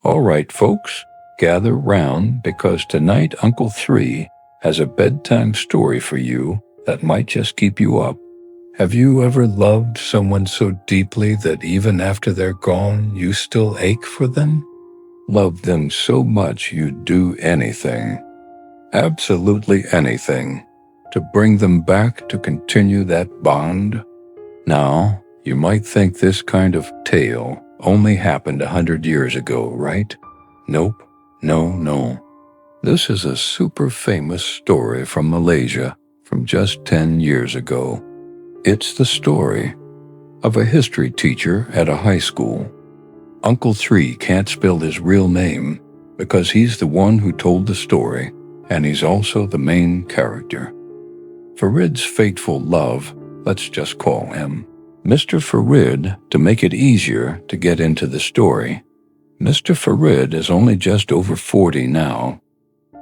All right, folks, gather round because tonight Uncle 3 has a bedtime story for you that might just keep you up. Have you ever loved someone so deeply that even after they're gone, you still ache for them? Love them so much you'd do anything, absolutely anything, to bring them back to continue that bond? Now, you might think this kind of tale only happened 100 years ago, right? Nope, no. This is a super famous story from Malaysia from just 10 years ago. It's the story of a history teacher at a high school. Uncle 3 can't spell his real name because he's the one who told the story, and he's also the main character. Farid's fateful love, let's just call him Mr. Farid to make it easier to get into the story. Mr. Farid is only just over 40 now,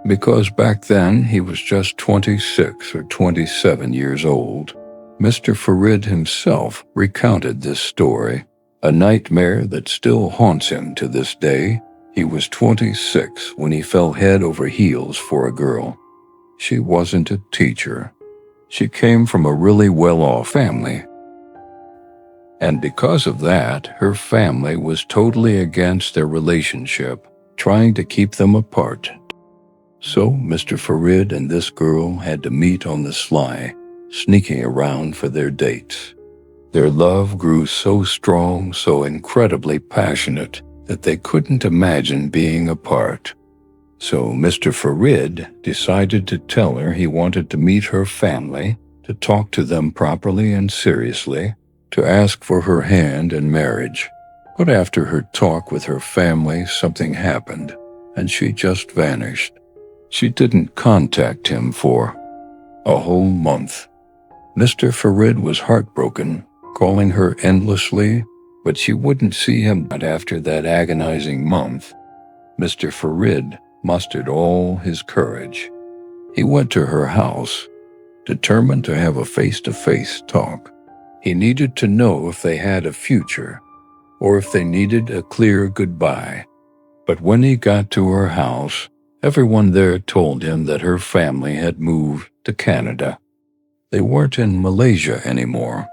because back then he was just 26 or 27 years old. Mr. Farid himself recounted this story, a nightmare that still haunts him to this day. He was 26 when he fell head over heels for a girl. She wasn't a teacher. She came from a really well-off family. And because of that, her family was totally against their relationship, trying to keep them apart. So Mr. Farid and this girl had to meet on the sly, sneaking around for their dates. Their love grew so strong, so incredibly passionate, that they couldn't imagine being apart. So Mr. Farid decided to tell her he wanted to meet her family, to talk to them properly and seriously, to ask for her hand in marriage. But after her talk with her family, something happened, and she just vanished. She didn't contact him for a whole month. Mr. Farid was heartbroken, calling her endlessly, but she wouldn't see him after that agonizing month. Mr. Farid mustered all his courage. He went to her house, determined to have a face-to-face talk. He needed to know if they had a future, or if they needed a clear goodbye. But when he got to her house, everyone there told him that her family had moved to Canada. They weren't in Malaysia anymore.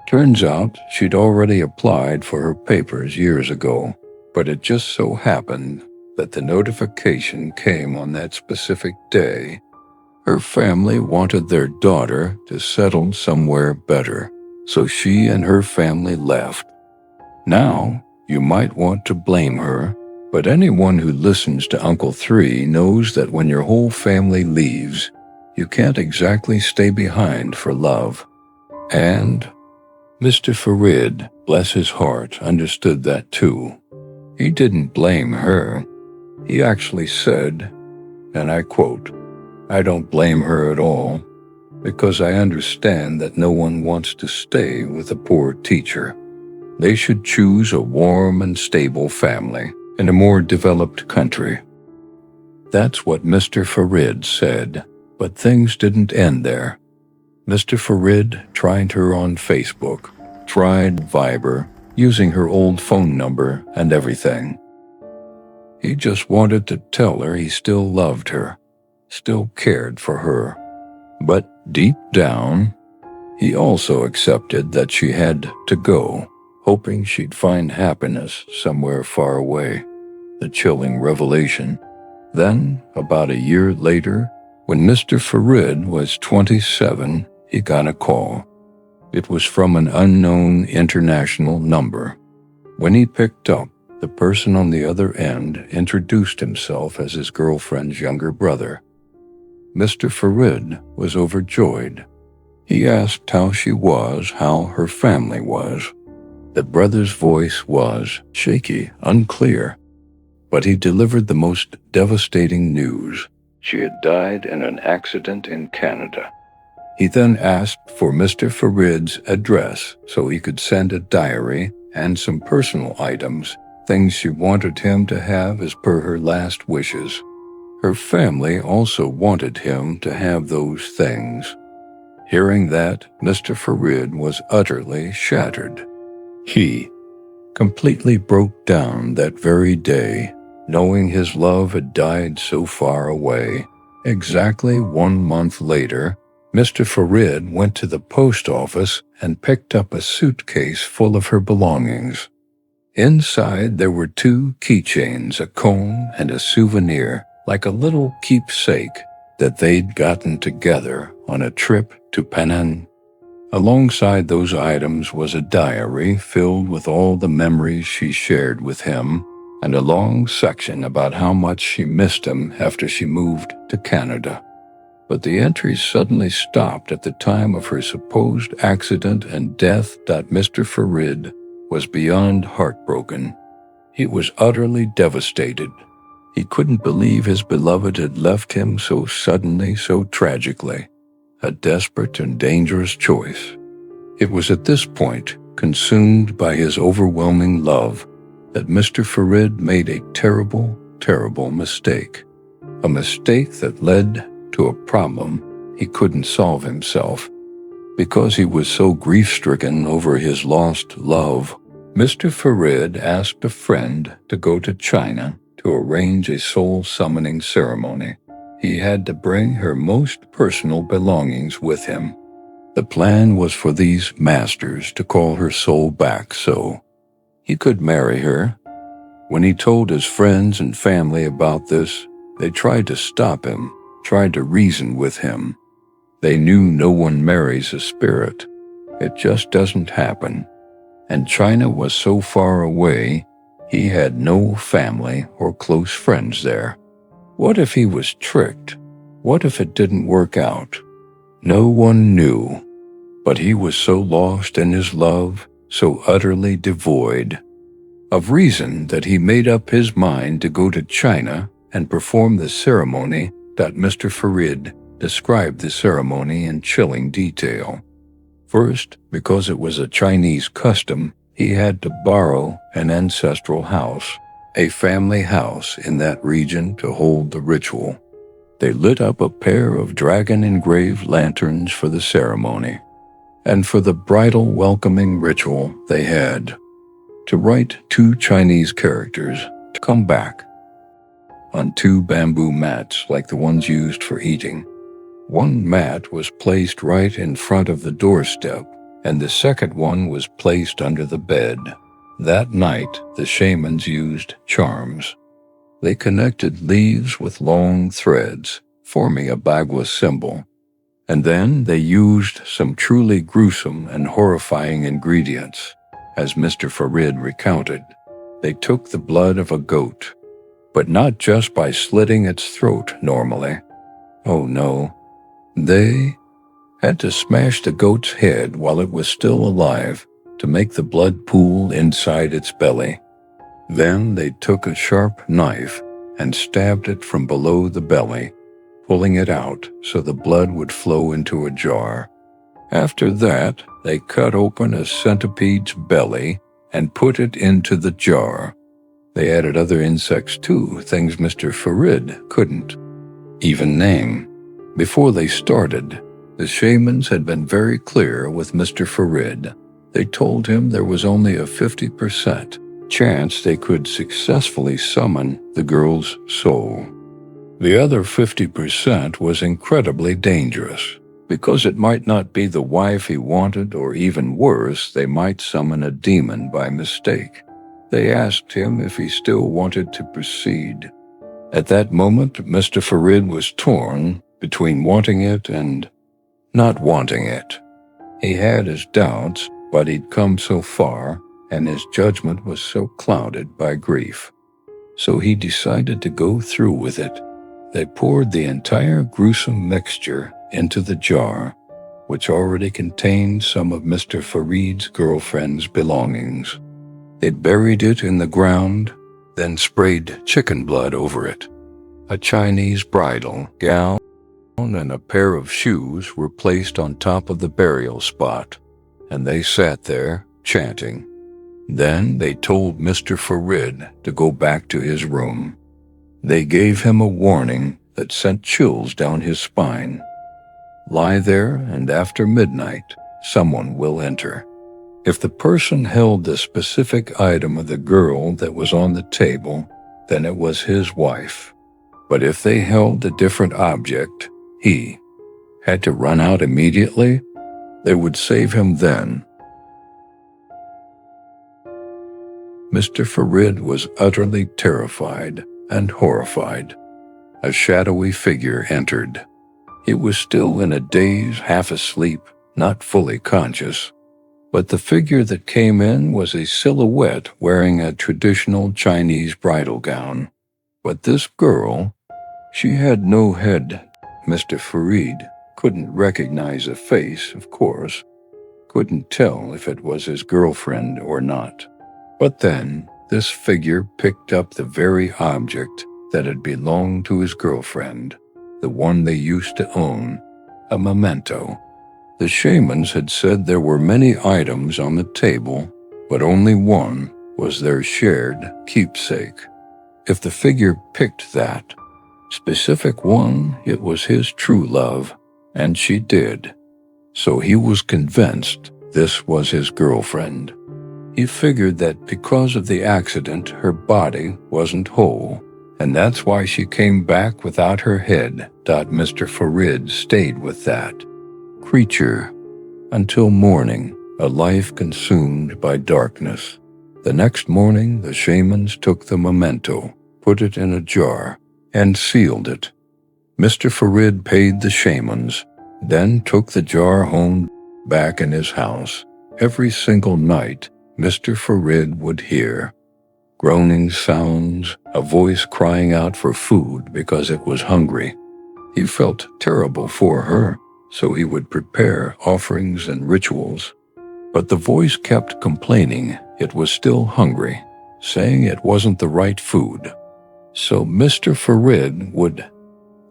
Turns out she'd already applied for her papers years ago, but it just so happened that the notification came on that specific day. Her family wanted their daughter to settle somewhere better, so she and her family left. Now, you might want to blame her, but anyone who listens to Uncle 3 knows that when your whole family leaves, you can't exactly stay behind for love. And Mr. Farid, bless his heart, understood that too. He didn't blame her. He actually said, and I quote, "I don't blame her at all, because I understand that no one wants to stay with a poor teacher. They should choose a warm and stable family in a more developed country." That's what Mr. Farid said, but things didn't end there. Mr. Farid tried her on Facebook, tried Viber, using her old phone number and everything. He just wanted to tell her he still loved her, still cared for her. But deep down, he also accepted that she had to go, hoping she'd find happiness somewhere far away. The chilling revelation. Then, about a year later, when Mr. Farid was 27, he got a call. It was from an unknown international number. When he picked up, the person on the other end introduced himself as his girlfriend's younger brother. Mr. Farid was overjoyed. He asked how she was, how her family was. The brother's voice was shaky, unclear, but he delivered the most devastating news. She had died in an accident in Canada. He then asked for Mr. Farid's address so he could send a diary and some personal items, things she wanted him to have as per her last wishes. Her family also wanted him to have those things. Hearing that, Mr. Farid was utterly shattered. He completely broke down that very day, knowing his love had died so far away. Exactly 1 month later, Mr. Farid went to the post office and picked up a suitcase full of her belongings. Inside there were 2 keychains, a comb, and a souvenir, like a little keepsake that they'd gotten together on a trip to Penang. Alongside those items was a diary filled with all the memories she shared with him, and a long section about how much she missed him after she moved to Canada. But the entries suddenly stopped at the time of her supposed accident and death. Mr. Farid was beyond heartbroken. He was utterly devastated. He couldn't believe his beloved had left him so suddenly, so tragically. A desperate and dangerous choice. It was at this point, consumed by his overwhelming love, that Mr. Farid made a terrible, terrible mistake. A mistake that led to a problem he couldn't solve himself. Because he was so grief-stricken over his lost love, Mr. Farid asked a friend to go to China to arrange a soul-summoning ceremony. He had to bring her most personal belongings with him. The plan was for these masters to call her soul back so he could marry her. When he told his friends and family about this, they tried to stop him, tried to reason with him. They knew no one marries a spirit. It just doesn't happen. And China was so far away, he had no family or close friends there. What if he was tricked? What if it didn't work out? No one knew. But he was so lost in his love, so utterly devoid of reason, that he made up his mind to go to China and perform the ceremony. Mr. Farid described the ceremony in chilling detail. First, because it was a Chinese custom, he had to borrow an ancestral house, a family house in that region, to hold the ritual. They lit up a pair of dragon-engraved lanterns for the ceremony. And for the bridal welcoming ritual, they had to write 2 Chinese characters to come back on 2 bamboo mats like the ones used for eating. One mat was placed right in front of the doorstep, and the second one was placed under the bed. That night, the shamans used charms. They connected leaves with long threads, forming a bagua symbol. And then they used some truly gruesome and horrifying ingredients. As Mr. Farid recounted, they took the blood of a goat, but not just by slitting its throat normally. Oh no. They had to smash the goat's head while it was still alive to make the blood pool inside its belly. Then they took a sharp knife and stabbed it from below the belly, pulling it out so the blood would flow into a jar. After that, they cut open a centipede's belly and put it into the jar. They added other insects too, things Mr. Farid couldn't even name. Before they started, the shamans had been very clear with Mr. Farid. They told him there was only a 50% chance they could successfully summon the girl's soul. The other 50% was incredibly dangerous, because it might not be the wife he wanted, or even worse, they might summon a demon by mistake. They asked him if he still wanted to proceed. At that moment, Mr. Farid was torn between wanting it and not wanting it. He had his doubts, but he'd come so far, and his judgment was so clouded by grief. So he decided to go through with it. They poured the entire gruesome mixture into the jar, which already contained some of Mr. Farid's girlfriend's belongings. They buried it in the ground, then sprayed chicken blood over it. A Chinese bridal gown and a pair of shoes were placed on top of the burial spot, and they sat there, chanting. Then they told Mr. Farid to go back to his room. They gave him a warning that sent chills down his spine. Lie there, and after midnight, someone will enter. If the person held the specific item of the girl that was on the table, then it was his wife. But if they held a different object, he had to run out immediately. They would save him then. Mr. Farid was utterly terrified and horrified. A shadowy figure entered. He was still in a daze, half asleep, not fully conscious. But the figure that came in was a silhouette wearing a traditional Chinese bridal gown. But this girl, she had no head. Mr. Farid couldn't recognize a face, of course. Couldn't tell if it was his girlfriend or not. But then, this figure picked up the very object that had belonged to his girlfriend, the one they used to own, a memento. The shamans had said there were many items on the table, but only one was their shared keepsake. If the figure picked that specific one, it was his true love, and she did. So he was convinced this was his girlfriend. He figured that because of the accident, her body wasn't whole, and that's why she came back without her head. Mr. Farid stayed with that creature until morning, a life consumed by darkness. The next morning, the shamans took the memento, put it in a jar, and sealed it. Mr. Farid paid the shamans, then took the jar home back in his house. Every single night, Mr. Farid would hear groaning sounds, a voice crying out for food because it was hungry. He felt terrible for her, so he would prepare offerings and rituals. But the voice kept complaining it was still hungry, saying it wasn't the right food. So Mr. Farid would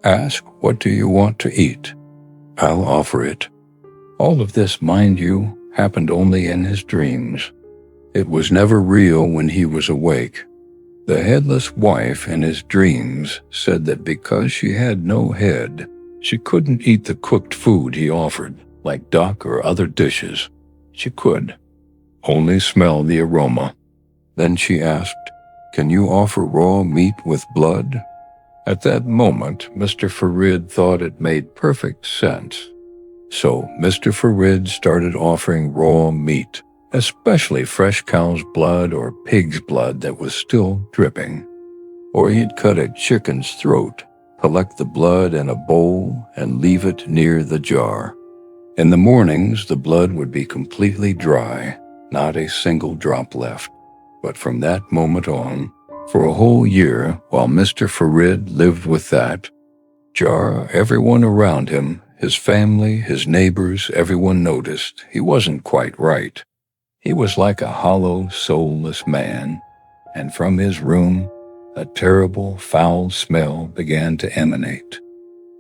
ask, "What do you want to eat? I'll offer it." All of this, mind you, happened only in his dreams. It was never real when he was awake. The headless wife in his dreams said that because she had no head, she couldn't eat the cooked food he offered, like duck or other dishes. She could only smell the aroma. Then she asked, "Can you offer raw meat with blood?" At that moment, Mr. Farid thought it made perfect sense. So Mr. Farid started offering raw meat, especially fresh cow's blood or pig's blood that was still dripping. Or he'd cut a chicken's throat, collect the blood in a bowl, and leave it near the jar. In the mornings, the blood would be completely dry, not a single drop left. But from that moment on, for a whole year, while Mr. Farid lived with that jar, everyone around him, his family, his neighbors, everyone noticed he wasn't quite right. He was like a hollow, soulless man, and from his room, a terrible, foul smell began to emanate.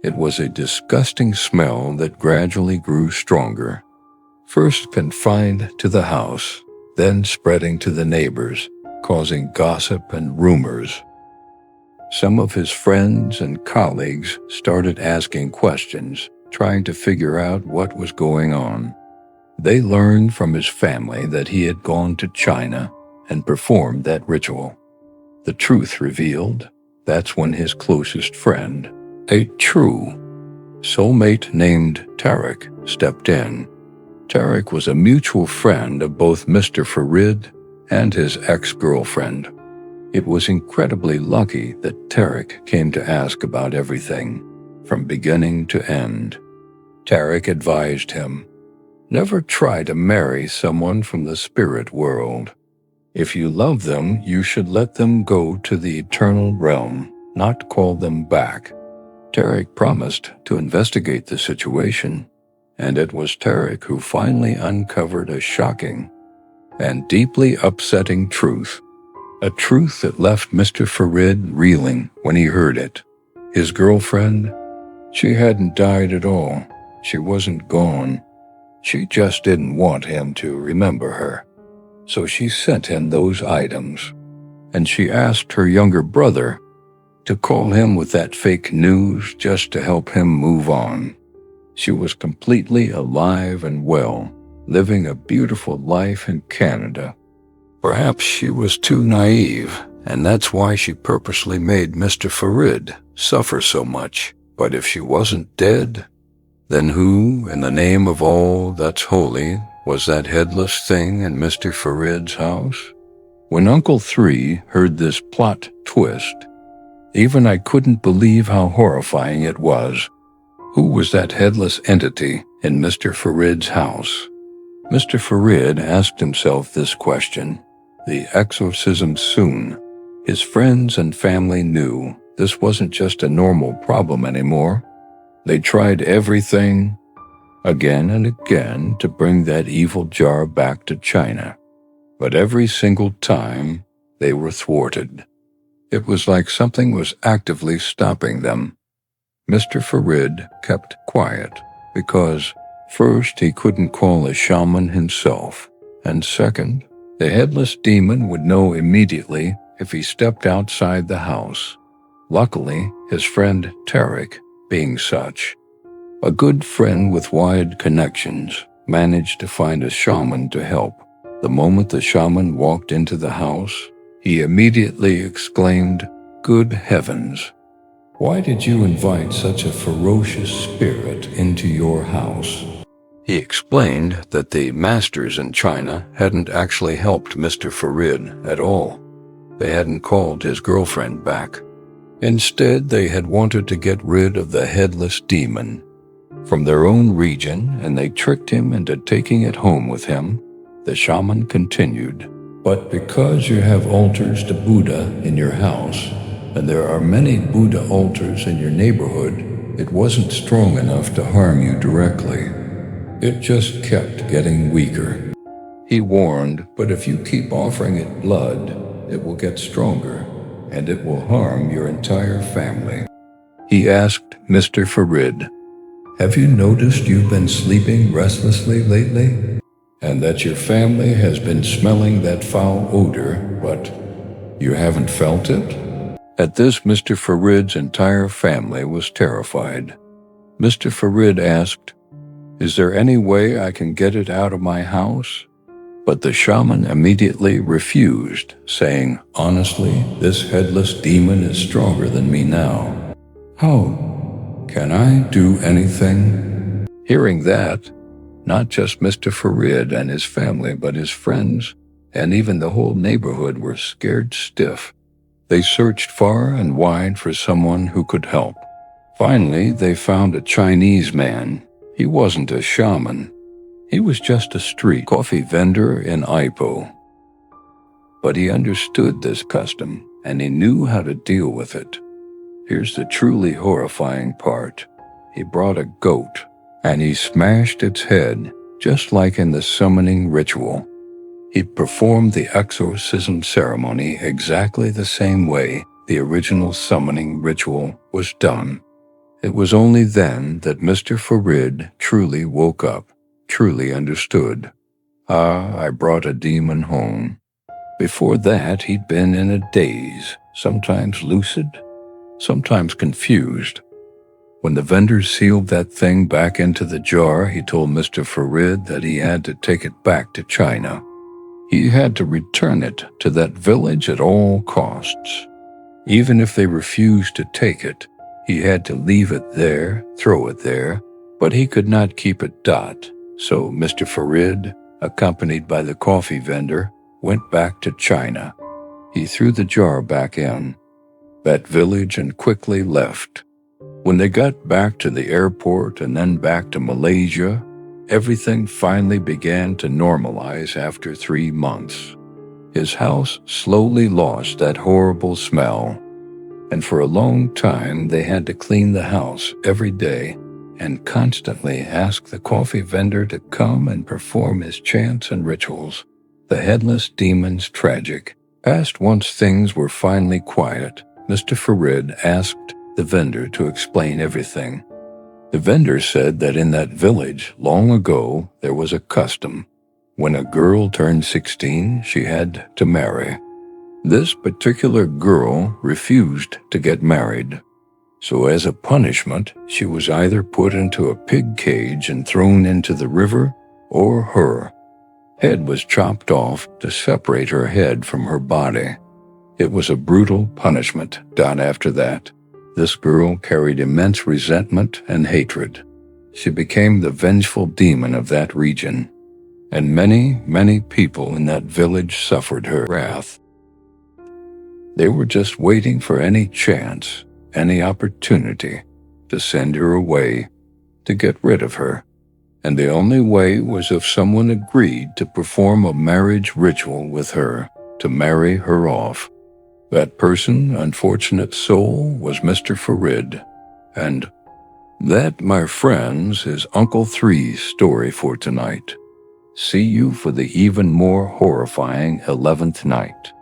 It was a disgusting smell that gradually grew stronger, first confined to the house, then spreading to the neighbors, causing gossip and rumors. Some of his friends and colleagues started asking questions, trying to figure out what was going on. They learned from his family that he had gone to China and performed that ritual. The truth revealed, that's when his closest friend, a true soulmate named Tariq, stepped in. Tariq was a mutual friend of both Mr. Farid and his ex-girlfriend. It was incredibly lucky that Tariq came to ask about everything, from beginning to end. Tariq advised him, "Never try to marry someone from the spirit world. If you love them, you should let them go to the eternal realm, not call them back." Tariq promised to investigate the situation, and it was Tariq who finally uncovered a shocking and deeply upsetting truth. A truth that left Mr. Farid reeling when he heard it. His girlfriend, she hadn't died at all. She wasn't gone. She just didn't want him to remember her. So she sent him those items, and she asked her younger brother to call him with that fake news just to help him move on. She was completely alive and well, living a beautiful life in Canada. Perhaps she was too naive, and that's why she purposely made Mr. Farid suffer so much. But if she wasn't dead, then who, in the name of all that's holy, was that headless thing in Mr. Farid's house? When Uncle 3 heard this plot twist, even I couldn't believe how horrifying it was. Who was that headless entity in Mr. Farid's house? Mr. Farid asked himself this question. The exorcism soon. His friends and family knew this wasn't just a normal problem anymore. They tried everything, again and again, to bring that evil jar back to China. But every single time, they were thwarted. It was like something was actively stopping them. Mr. Farid kept quiet because, first, he couldn't call a shaman himself, and second, the headless demon would know immediately if he stepped outside the house. Luckily, his friend Tarek, being such, a good friend with wide connections, managed to find a shaman to help. The moment the shaman walked into the house, he immediately exclaimed, "Good heavens! Why did you invite such a ferocious spirit into your house?" He explained that the masters in China hadn't actually helped Mr. Farid at all. They hadn't called his girlfriend back. Instead, they had wanted to get rid of the headless demon from their own region, and they tricked him into taking it home with him. The shaman continued, "But because you have altars to Buddha in your house, and there are many Buddha altars in your neighborhood, it wasn't strong enough to harm you directly. It just kept getting weaker." He warned, "But if you keep offering it blood, it will get stronger, and it will harm your entire family." He asked Mr. Farid, "Have you noticed you've been sleeping restlessly lately? And that your family has been smelling that foul odor, but you haven't felt it?" At this, Mr. Farid's entire family was terrified. Mr. Farid asked, "Is there any way I can get it out of my house?" But the shaman immediately refused, saying, "Honestly, this headless demon is stronger than me now. How can I do anything?" Hearing that, not just Mr. Farid and his family, but his friends and even the whole neighborhood were scared stiff. They searched far and wide for someone who could help. Finally, they found a Chinese man. He wasn't a shaman. He was just a street coffee vendor in Ipoh. But he understood this custom, and he knew how to deal with it. Here's the truly horrifying part. He brought a goat, and he smashed its head, just like in the summoning ritual. He performed the exorcism ceremony exactly the same way the original summoning ritual was done. It was only then that Mr. Farid truly woke up, truly understood. I brought a demon home. Before that, he'd been in a daze, sometimes lucid, sometimes confused. When the vendor sealed that thing back into the jar, he told Mr. Farid that he had to take it back to China. He had to return it to that village at all costs. Even if they refused to take it, he had to leave it there, throw it there, but he could not keep it. So Mr. Farid, accompanied by the coffee vendor, went back to China. He threw the jar back in that village and quickly left. When they got back to the airport and then back to Malaysia, everything finally began to normalize after 3 months. His house slowly lost that horrible smell, and for a long time they had to clean the house every day and constantly ask the coffee vendor to come and perform his chants and rituals. The headless demon's tragic past. Once things were finally quiet, Mr. Farid asked the vendor to explain everything. The vendor said that in that village, long ago, there was a custom. When a girl turned 16, she had to marry. This particular girl refused to get married. So as a punishment, she was either put into a pig cage and thrown into the river, or her head was chopped off to separate her head from her body. It was a brutal punishment done after that. This girl carried immense resentment and hatred. She became the vengeful demon of that region, and many, many people in that village suffered her wrath. They were just waiting for any chance, any opportunity to send her away, to get rid of her. And the only way was if someone agreed to perform a marriage ritual with her, to marry her off. That person, unfortunate soul, was Mr. Farid. And that, my friends, is Uncle Three's story for tonight. See you for the even more horrifying 11th night.